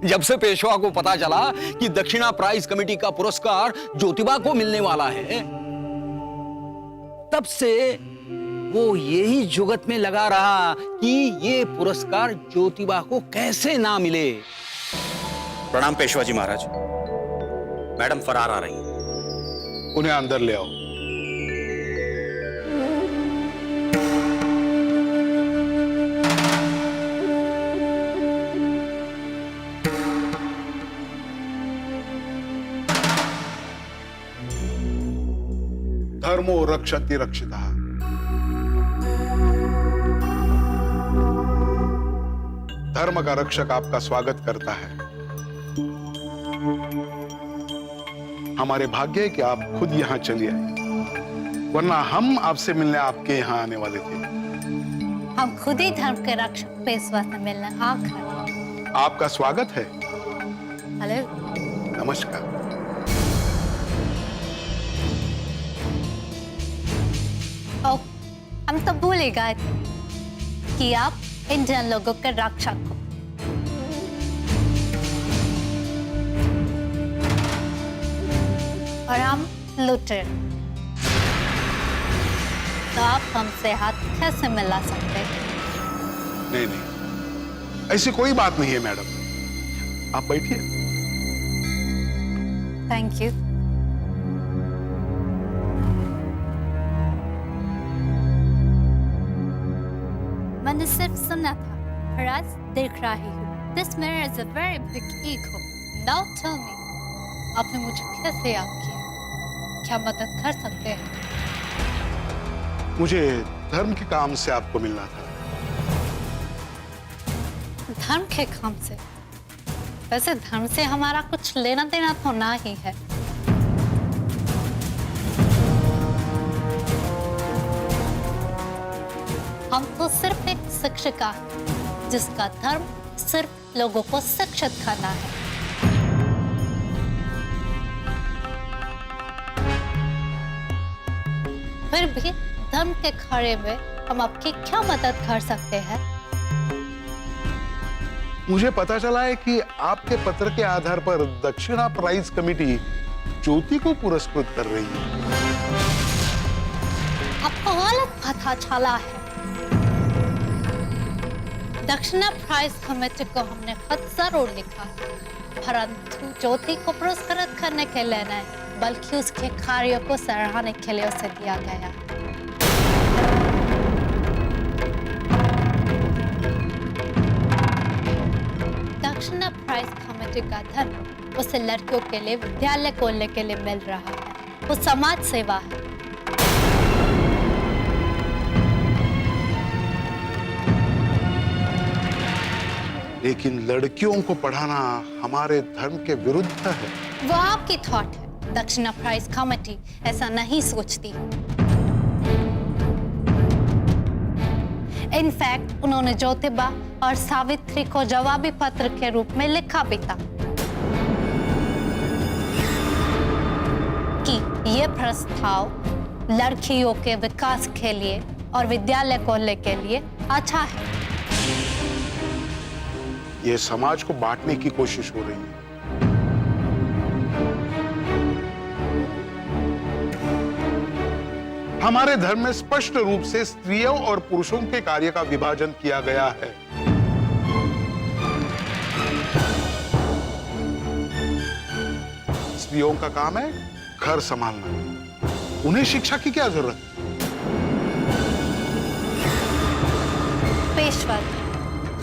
जब से पेशवा को पता चला कि दक्षिणा प्राइज कमेटी का पुरस्कार ज्योतिबा को मिलने वाला है, तब से वो यही जुगत में लगा रहा कि ये पुरस्कार ज्योतिबा को कैसे ना मिले। प्रणाम पेशवा जी महाराज। मैडम फरार आ रही हैं। उन्हें अंदर ले आओ। धर्मो रक्षति रक्षितः। धर्म का रक्षक आपका स्वागत करता है। हमारे भाग्य है कि आप खुद यहां चली आए, वरना हम आपसे मिलने आपके यहां आने वाले थे। हम खुद ही धर्म के रक्षक पेशवा से मिलने आ गए। आपका स्वागत है। हेलो। नमस्कार। ओ, हम तो भूल ही गए थे कि आप इंडियन लोगों के रक्षक हो। और हम लुटेरे। तो आप हमसे हाथ कैसे मिला सकते हैं? नहीं नहीं, ऐसी कोई बात नहीं है मैडम, आप बैठिए। Thank you. मैंने सिर्फ सुना था, पर आज देख रही हूँ। This mirror is a very big ego. Now tell me, आपने मुझे कैसे याद किया? क्या मदद कर सकते हैं? मुझे धर्म के काम से आपको मिलना था। धर्म के काम से? वैसे धर्म से हमारा कुछ लेना देना तो ना ही है। हम तो सिर्फ एक शिक्षिका है, जिसका धर्म सिर्फ लोगों को शिक्षित करना है। फिर भी धर्म के खड़े में हम आपकी क्या मदद कर सकते हैं? मुझे पता चला है कि आपके पत्र के आधार पर दक्षिणा प्राइज कमेटी ज्योति को पुरस्कृत कर रही है। आपको गलत पता चला है। दक्षिणा प्राइज कमेटी को हमने खत जरूर लिखा, परंतु ज्योति को पुरस्कृत करने के लिए नहीं, बल्कि उसके कार्यों को सराहने के लिए उसे दिया गया। दक्षिणा प्राइज कमेटी का धन उसे लड़कियों के लिए विद्यालय खोलने के लिए मिल रहा है। वो समाज सेवा है। लेकिन लड़कियों को पढ़ाना हमारे धर्म के विरुद्ध है। वो आपकी थॉट है। दक्षिणा प्राइज कमेटी ऐसा नहीं सोचती। इनफैक्ट उन्होंने ज्योतिबा और सावित्री को जवाबी पत्र के रूप में लिखा भी था कि ये प्रस्ताव लड़कियों के विकास के लिए और विद्यालय खोलने के लिए अच्छा है। ये समाज को बांटने की कोशिश हो रही है। हमारे धर्म में स्पष्ट रूप से स्त्रियों और पुरुषों के कार्य का विभाजन किया गया है। स्त्रियों का काम है घर संभालना, उन्हें शिक्षा की क्या जरूरत है? पेशवा,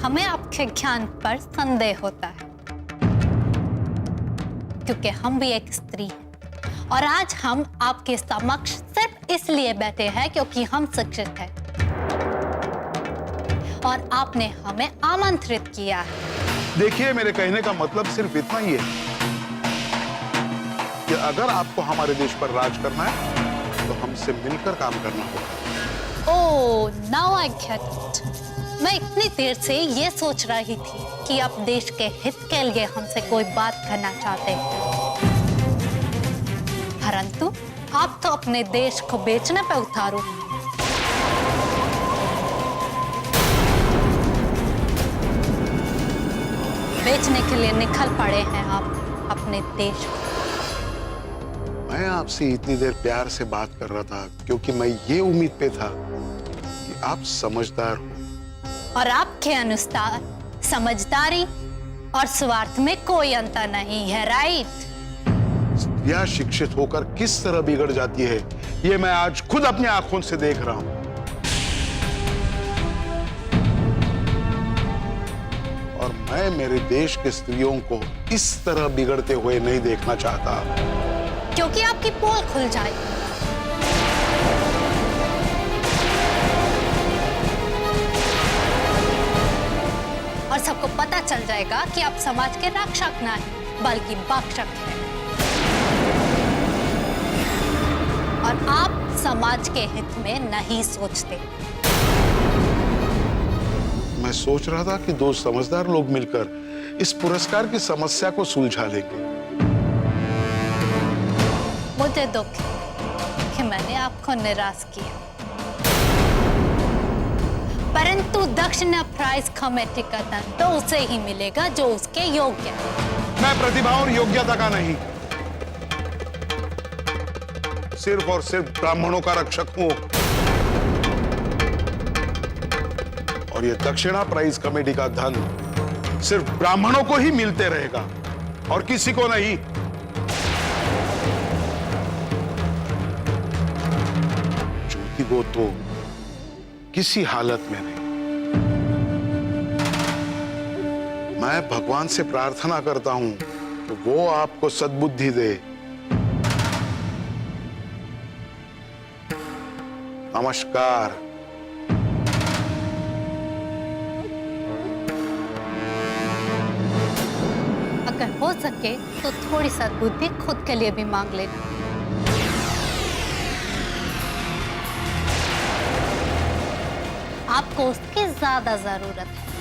हमें आपके ज्ञान पर संदेह होता है, क्योंकि हम भी एक स्त्री हैं और आज हम आपके समक्ष सिर्फ इसलिए बैठे हैं क्योंकि हम शिक्षित हैं और आपने हमें आमंत्रित किया है। देखिए, मेरे कहने का मतलब सिर्फ इतना ही है कि अगर आपको हमारे देश पर राज करना है तो हमसे मिलकर काम करना होगा। ओह, नाउ आई गेट इट। मैं इतनी देर से ये सोच रही थी कि आप देश के हित के लिए हमसे कोई बात करना चाहते हैं, परंतु आप तो अपने देश को बेचने पे उतारू। बेचने के लिए निकल पड़े हैं आप अपने देश को। मैं आपसे इतनी देर प्यार से बात कर रहा था क्योंकि मैं ये उम्मीद पे था कि आप समझदार हो। और आपके अनुसार समझदारी और स्वार्थ में कोई अंतर नहीं है, राइट? यह शिक्षित होकर किस तरह बिगड़ जाती है ये मैं आज खुद अपनी आंखों से देख रहा हूं। और मैं मेरे देश के स्त्रियों को इस तरह बिगड़ते हुए नहीं देखना चाहता, क्योंकि आपकी पोल खुल जाएगी। और सबको पता चल जाएगा कि आप समाज के रक्षक नहीं बल्कि भक्षक हैं। और आप समाज के हित में नहीं सोचते। मैं सोच रहा था कि दो समझदार लोग मिलकर इस पुरस्कार की समस्या को सुलझा लेंगे। मुझे दुख है कि मैंने आपको निराश किया, परंतु दक्षिणा प्राइज कमेटी का धन तो उसे ही मिलेगा जो उसके योग्य है। मैं प्रतिभा और योग्यता का नहीं, सिर्फ और सिर्फ ब्राह्मणों का रक्षक हूं। और ये दक्षिणा प्राइज कमेटी का धन सिर्फ ब्राह्मणों को ही मिलते रहेगा और किसी को नहीं। ज्योति को तो किसी हालत में नहीं। मैं भगवान से प्रार्थना करता हूं कि वो आपको सद्बुद्धि दे। नमस्कार। अगर हो सके तो थोड़ी सद्बुद्धि खुद के लिए भी मांग लेना। आपको उसकी ज्यादा जरूरत है।